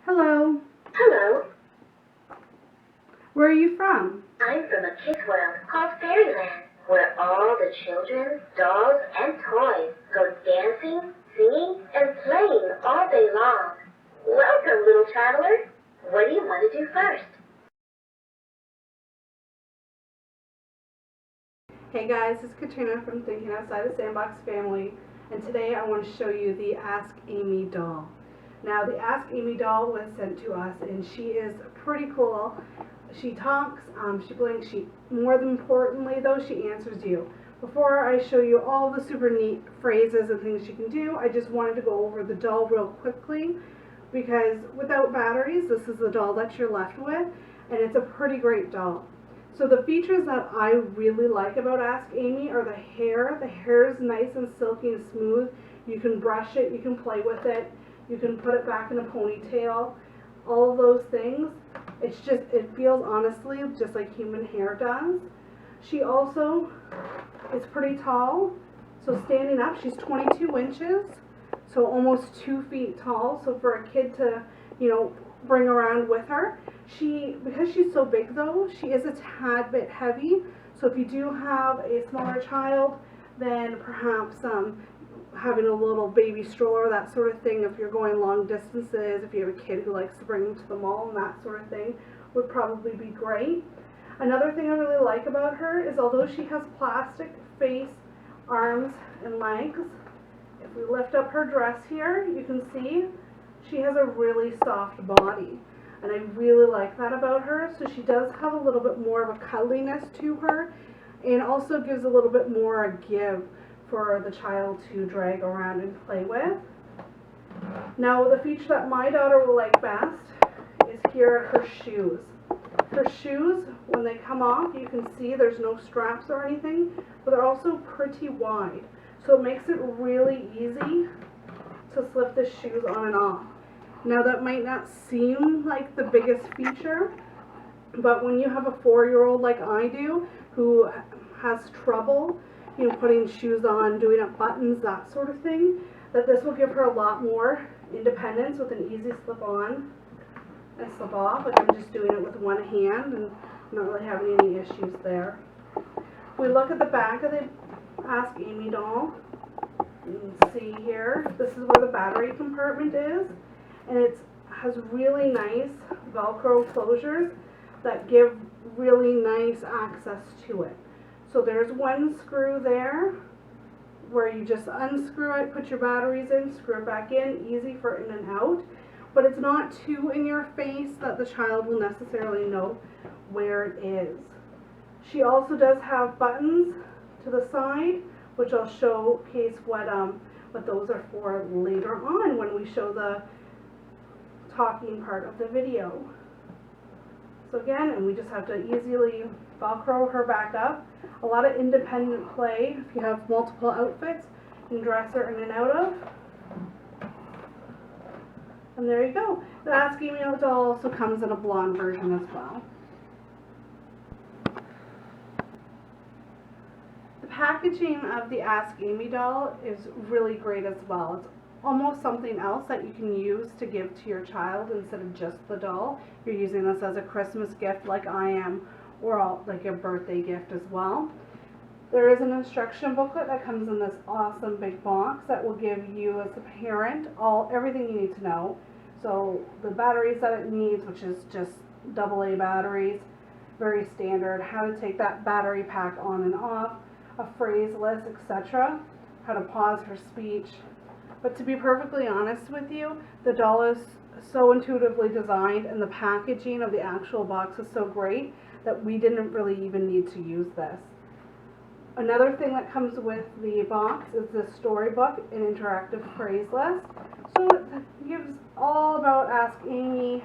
Hello. Hello. Where are you from? I'm from a kids' world called Fairyland, where all the children, dolls, and toys go dancing, singing, and playing all day long. Welcome, little traveler. What do you want to do first? Hey guys, it's Katrina from Thinking Outside the Sandbox family, and today I want to show you the Ask Amy doll. Now, the Ask Amy doll was sent to us, and she is pretty cool. She talks, she blinks, more than importantly though, she answers you. Before I show you all the super neat phrases and things she can do, I just wanted to go over the doll real quickly, because without batteries, this is the doll that you're left with, and it's a pretty great doll. So the features that I really like about Ask Amy are the hair. The hair is nice and silky and smooth. You can brush it, you can play with it, you can put it back in a ponytail, all of those things. It feels honestly just like human hair does. She also is pretty tall. So standing up, she's 22 inches, so almost 2 feet tall. So for a kid to, bring around with her. Because she's so big though, she is a tad bit heavy. So if you do have a smaller child, then perhaps having a little baby stroller, that sort of thing, if you're going long distances, if you have a kid who likes to bring them to the mall and that sort of thing, would probably be great. Another thing I really like about her is although she has plastic face, arms, and legs, if we lift up her dress here, you can see she has a really soft body, and I really like that about her. So she does have a little bit more of a cuddliness to her, and also gives a little bit more give for the child to drag around and play with. Now, the feature that my daughter will like best is here her shoes. Her shoes, when they come off, you can see there's no straps or anything, but they're also pretty wide. So it makes it really easy to slip the shoes on and off. Now, that might not seem like the biggest feature, but when you have a 4-year-old like I do who has trouble, putting shoes on, doing up buttons, that sort of thing, that this will give her a lot more independence with an easy slip on and slip off. Like I'm just doing it with one hand and not really having any issues there. If we look at the back of the Ask Amy doll, you can see here, this is where the battery compartment is, and it has really nice Velcro closures that give really nice access to it. So there's one screw there where you just unscrew it, put your batteries in, screw it back in, easy for in and out, but it's not too in your face that the child will necessarily know where it is. She also does have buttons to the side, which I'll showcase what those are for later on when we show the talking part of the video. So again, and we just have to easily Velcro her back up. A lot of independent play. If you have multiple outfits, you can dress her in and out of. And there you go. The Ask Amy doll also comes in a blonde version as well. The packaging of the Ask Amy doll is really great as well. It's almost something else that you can use to give to your child instead of just the doll. You're using this as a Christmas gift like I am, or like a birthday gift as well. There is an instruction booklet that comes in this awesome big box that will give you as a parent everything you need to know. So the batteries that it needs, which is just AA batteries, very standard, how to take that battery pack on and off, a phrase list, etc., how to pause her speech. But to be perfectly honest with you, the doll is so intuitively designed, and the packaging of the actual box is so great that we didn't really even need to use this. Another thing that comes with the box is the storybook and interactive phrase list. So it gives all about Ask Amy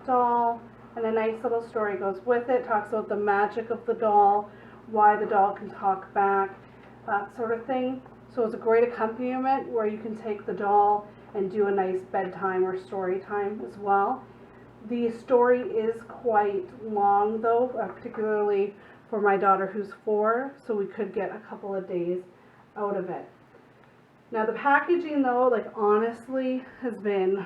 doll, and a nice little story goes with it. Talks about the magic of the doll, why the doll can talk back, that sort of thing. So it's a great accompaniment where you can take the doll and do a nice bedtime or story time as well. The story is quite long though, particularly for my daughter who's 4, so we could get a couple of days out of it. Now the packaging though, like honestly, has been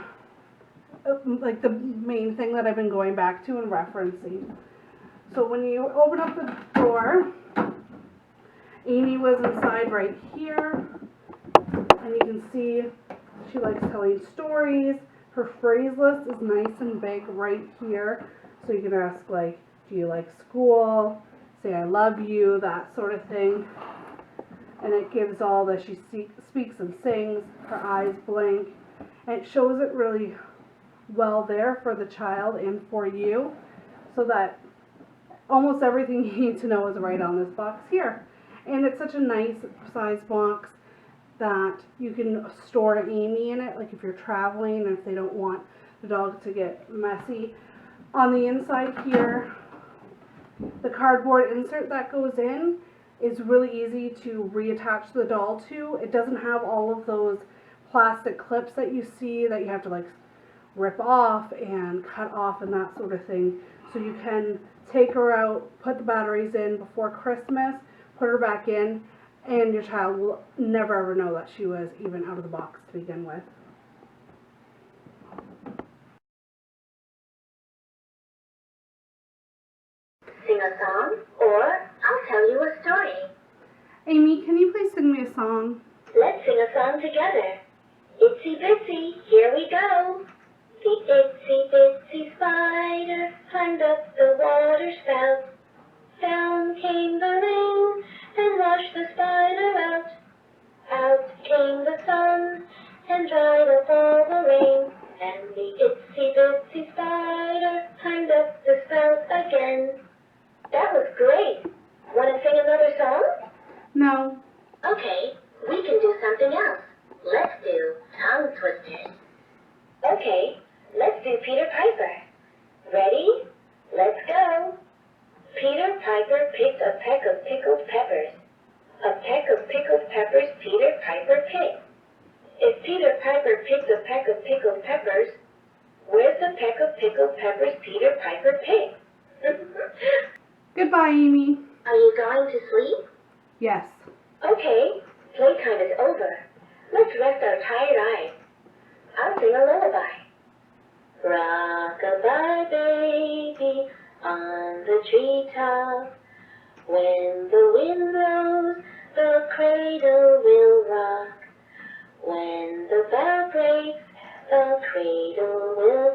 like the main thing that I've been going back to and referencing. So when you open up the door, Amy was inside right here, and you can see she likes telling stories. Her phrase list is nice and big right here, so you can ask like, do you like school, say I love you, that sort of thing. And it gives all that she speaks and sings, her eyes blink, and it shows it really well there for the child and for you, so that almost everything you need to know is right on this box here. And it's such a nice size box that you can store Amy in it, like if you're traveling and if they don't want the dog to get messy. On the inside here, the cardboard insert that goes in is really easy to reattach the doll to. It doesn't have all of those plastic clips that you see that you have to like rip off and cut off and that sort of thing. So you can take her out, put the batteries in before Christmas, put her back in, and your child will never ever know that she was even out of the box to begin with. Sing a song, or I'll tell you a story. Amy, can you please sing me a song? Let's sing a song together. Itsy bitsy, here we go. The itsy bitsy spider climbed up the water spout. Down came the rain and washed the spider out. Out came the sun and dried up all the rain. And the itsy bitsy spider climbed up the spout again. That was great. Want to sing another song? No. Okay, we can do something else. Let's do tongue twisters. Okay, let's do Peter Piper. Ready? Let's go. Peter Piper picked a peck of pickled peppers. A peck of pickled peppers Peter Piper picked. If Peter Piper picked a peck of pickled peppers, where's the peck of pickled peppers Peter Piper picked? Goodbye, Amy. Are you going to sleep? Yes. Okay, playtime is over. Let's rest our tired eyes. I'll sing a lullaby. Rock-a-bye, baby, on the treetop. When the wind blows, the cradle will rock. When the bough breaks, the cradle will